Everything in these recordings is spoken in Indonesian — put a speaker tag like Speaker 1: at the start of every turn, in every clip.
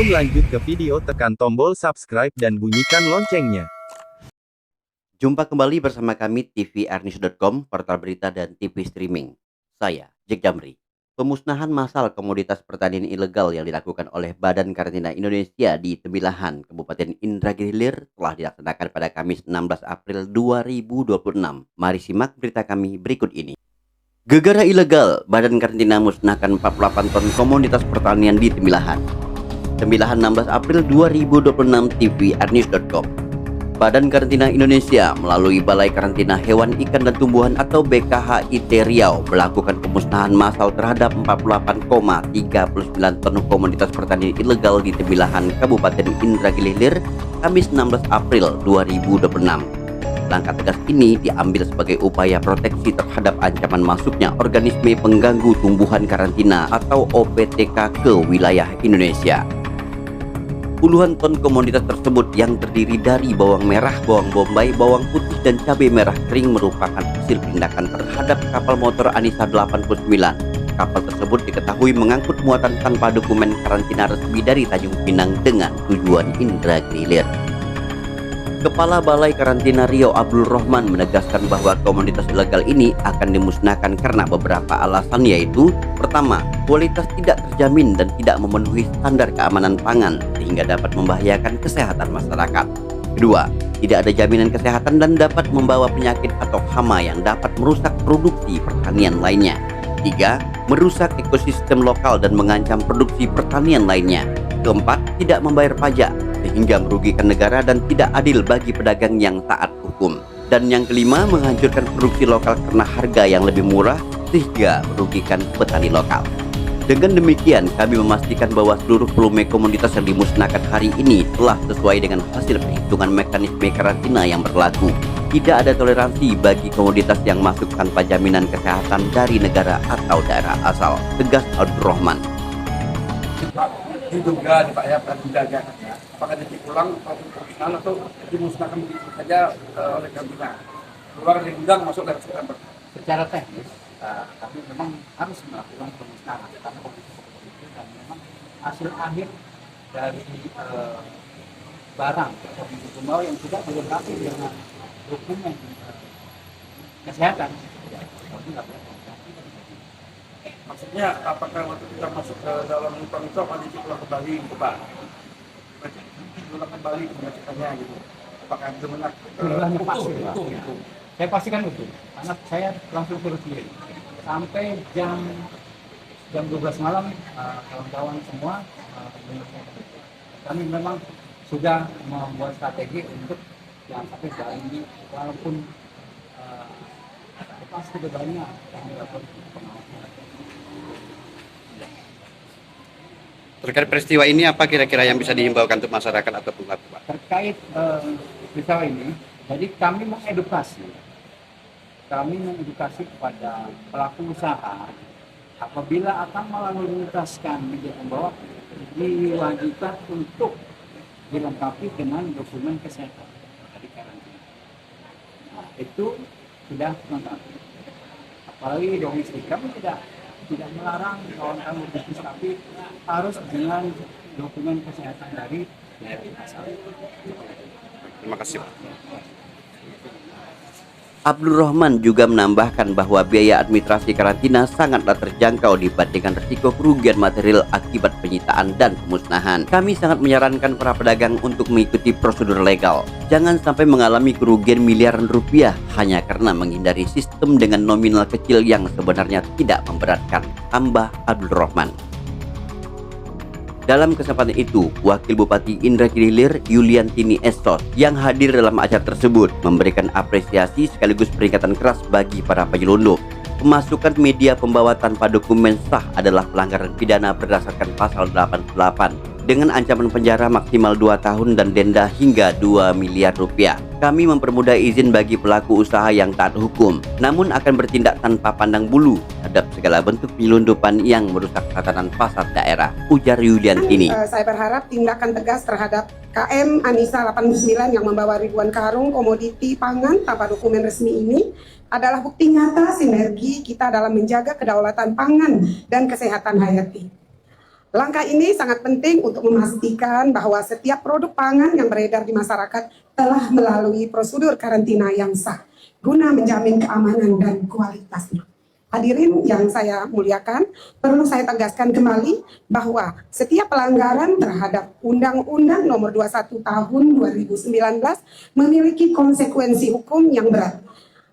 Speaker 1: Sebelum lanjut ke video, tekan tombol subscribe dan bunyikan loncengnya.
Speaker 2: Jumpa kembali bersama kami tvrnews.com, portal berita dan TV streaming. Saya, Jack Jamri. Pemusnahan massal komoditas pertanian ilegal yang dilakukan oleh Badan Karantina Indonesia di Tembilahan, Kabupaten Indragiri Hilir telah dilaksanakan pada Kamis 16 April 2026. Mari simak berita kami berikut ini. Gegara ilegal, Badan Karantina musnahkan 48 ton komoditas pertanian di Tembilahan. Tembilahan 16 April 2026, tvrnews.com. Badan Karantina Indonesia melalui Balai Karantina Hewan, Ikan dan Tumbuhan atau BKHIT Riau melakukan pemusnahan massal terhadap 48,39 ton komoditas pertanian ilegal di Tembilahan, Kabupaten Indragiri Hilir, Kamis 16 April 2026. Langkah tegas ini diambil sebagai upaya proteksi terhadap ancaman masuknya organisme pengganggu tumbuhan karantina atau OPTK ke wilayah Indonesia. Puluhan ton komoditas tersebut yang terdiri dari bawang merah, bawang bombay, bawang putih, dan cabai merah kering merupakan hasil penindakan terhadap kapal motor Anissa 89. Kapal tersebut diketahui mengangkut muatan tanpa dokumen karantina resmi dari Tanjung Pinang dengan tujuan Indragiri Hilir. Kepala Balai Karantina Riau Abdul Rahman menegaskan bahwa komoditas ilegal ini akan dimusnahkan karena beberapa alasan, yaitu pertama, kualitas tidak terjamin dan tidak memenuhi standar keamanan pangan sehingga dapat membahayakan kesehatan masyarakat. Kedua, tidak ada jaminan kesehatan dan dapat membawa penyakit atau hama yang dapat merusak produksi pertanian lainnya. Tiga, merusak ekosistem lokal dan mengancam produksi pertanian lainnya. Keempat, tidak membayar pajak sehingga merugikan negara dan tidak adil bagi pedagang yang taat hukum. Dan yang kelima, menghancurkan produksi lokal karena harga yang lebih murah sehingga merugikan petani lokal. Dengan demikian, kami memastikan bahwa seluruh volume komoditas yang dimusnahkan hari ini telah sesuai dengan hasil perhitungan mekanisme karantina yang berlaku. Tidak ada toleransi bagi komoditas yang masuk tanpa jaminan kesehatan dari negara atau daerah asal, tegas Abdul Rahman.
Speaker 3: Diduga Pak ya, penjaga apakah dipulang atau pemusnahan atau dimusnahkan begitu saja oleh karantina keluar dari gudang masuk dari September.
Speaker 4: Secara teknis kami memang harus melakukan pemusnahan karena komoditi itu dan memang hasil akhir dari barang atau pembawa yang tidak dilengkapi dengan dokumen kesehatan.
Speaker 3: Maksudnya apakah waktu kita masuk ke dalam lubang itu apa dipulang kembali ke Pak? Pulang kembali ke pengecekannya gitu. Apakah benar?
Speaker 4: Jumlahnya pasti itu. Saya pastikan itu karena saya langsung turun sendiri sampai jam 12 malam kawan-kawan semua kami memang sudah membuat strategi untuk yang sampai saat ini walaupun pasti banyak kami lakukan pengawasan.
Speaker 2: Terkait peristiwa ini, apa kira-kira yang bisa dihimbaukan untuk masyarakat atau pelaku, Pak?
Speaker 4: Terkait peristiwa ini, jadi kami mengedukasi kepada pelaku usaha apabila akan melalu lintaskan media pembawa diwajibkan untuk dilengkapi dengan dokumen kesehatan dari karantina. Nah, itu sudah lengkap. Apalagi domestik kami tidak melarang kawan-kawan bisnis, tapi harus dengan dokumen kesehatan dari daerah asal.
Speaker 2: Terima kasih, Pak. Abdul Rahman juga menambahkan bahwa biaya administrasi karantina sangatlah terjangkau dibandingkan risiko kerugian material akibat penyitaan dan pemusnahan. Kami sangat menyarankan para pedagang untuk mengikuti prosedur legal. Jangan sampai mengalami kerugian miliaran rupiah hanya karena menghindari sistem dengan nominal kecil yang sebenarnya tidak memberatkan, tambah Abdul Rahman. Dalam kesempatan itu, Wakil Bupati Indragiri Hilir Yuliantini Estos yang hadir dalam acara tersebut memberikan apresiasi sekaligus peringatan keras bagi para penyelundup. Pemasukan media pembawa tanpa dokumen sah adalah pelanggaran pidana berdasarkan pasal 88 dengan ancaman penjara maksimal 2 tahun dan denda hingga 2 miliar rupiah. Kami mempermudah izin bagi pelaku usaha yang taat hukum, namun akan bertindak tanpa pandang bulu terhadap segala bentuk penyelundupan yang merusak tatanan pasar daerah, ujar Yuliantini.
Speaker 5: Saya berharap tindakan tegas terhadap KM Anissa 89 yang membawa ribuan karung komoditi pangan tanpa dokumen resmi ini adalah bukti nyata sinergi kita dalam menjaga kedaulatan pangan dan kesehatan hayati. Langkah ini sangat penting untuk memastikan bahwa setiap produk pangan yang beredar di masyarakat telah melalui prosedur karantina yang sah guna menjamin keamanan dan kualitasnya. Hadirin yang saya muliakan, perlu saya tegaskan kembali bahwa setiap pelanggaran terhadap Undang-Undang Nomor 21 Tahun 2019 memiliki konsekuensi hukum yang berat.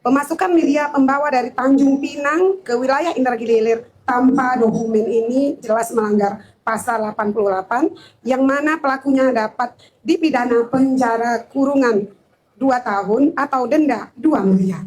Speaker 5: Pemasukan media pembawa dari Tanjung Pinang ke wilayah Indragiri Hilir tanpa dokumen ini jelas melanggar pasal 88 yang mana pelakunya dapat dipidana penjara kurungan 2 tahun atau denda 2 miliar.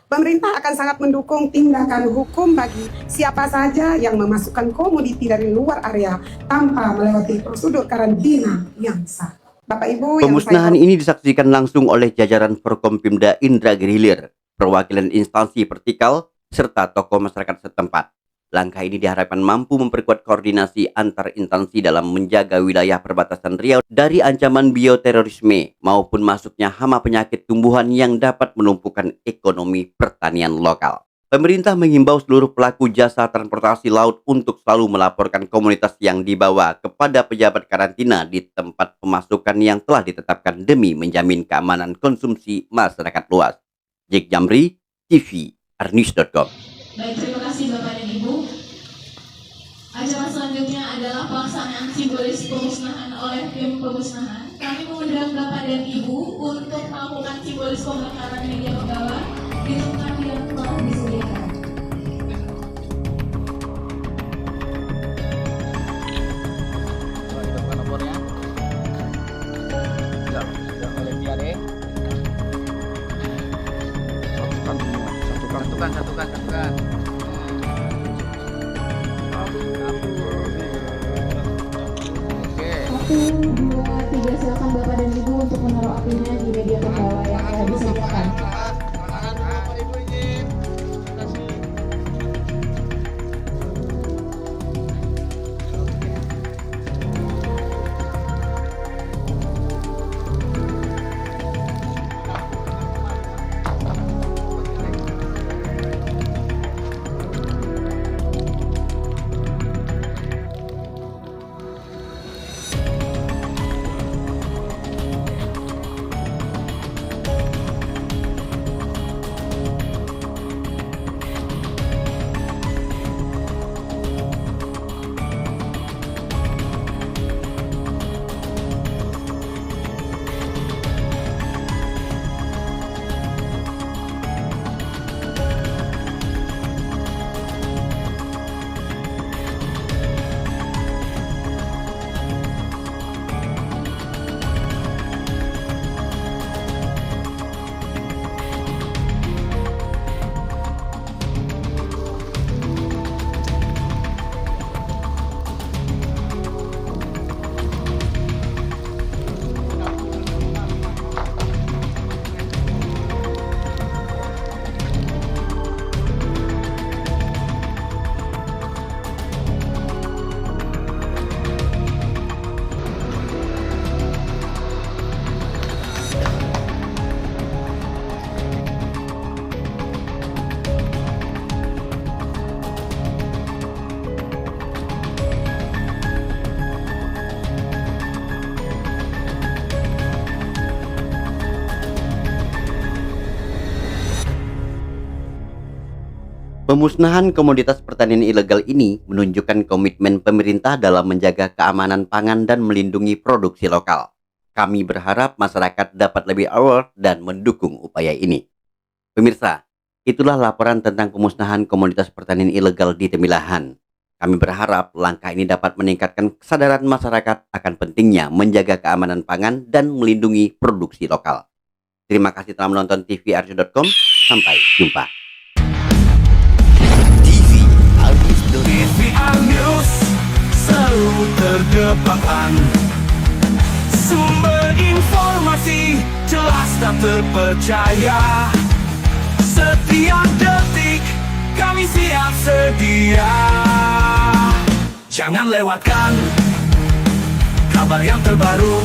Speaker 5: Pemerintah akan sangat mendukung tindakan hukum bagi siapa saja yang memasukkan komoditi dari luar area tanpa melewati prosedur karantina yang sah. Bapak Ibu,
Speaker 2: Pemusnahan ini disaksikan langsung oleh jajaran Forkompimda Indragiri Hilir, perwakilan instansi vertikal, serta tokoh masyarakat setempat. Langkah ini diharapkan mampu memperkuat koordinasi antar instansi dalam menjaga wilayah perbatasan Riau dari ancaman bioterorisme maupun masuknya hama penyakit tumbuhan yang dapat melumpuhkan ekonomi pertanian lokal. Pemerintah menghimbau seluruh pelaku jasa transportasi laut untuk selalu melaporkan komunitas yang dibawa kepada pejabat karantina di tempat pemasukan yang telah ditetapkan demi menjamin keamanan konsumsi masyarakat luas. Jake Jamri, TV, arnews.com.
Speaker 6: Baik, terima kasih Bapak dan Ibu. Acara selanjutnya adalah pelaksanaan simbolis pemusnahan oleh tim pemusnahan. Kami mengundang Bapak dan Ibu untuk melakukan simbolis pembakaran media pembawa di tempat yang telah disediakan.
Speaker 4: Satukan.
Speaker 6: Satu, dua, tiga, silakan Bapak dan Ibu untuk menaruh apinya di media pembawa yang telah disediakan.
Speaker 2: Pemusnahan komoditas pertanian ilegal ini menunjukkan komitmen pemerintah dalam menjaga keamanan pangan dan melindungi produksi lokal. Kami berharap masyarakat dapat lebih aware dan mendukung upaya ini. Pemirsa, itulah laporan tentang pemusnahan komoditas pertanian ilegal di Temilahan. Kami berharap langkah ini dapat meningkatkan kesadaran masyarakat akan pentingnya menjaga keamanan pangan dan melindungi produksi lokal. Terima kasih telah menonton TVRC.com. Sampai jumpa.
Speaker 7: TVR News selalu terdepan, sumber informasi jelas dan terpercaya. Setiap detik kami siap sedia. Jangan lewatkan kabar yang terbaru.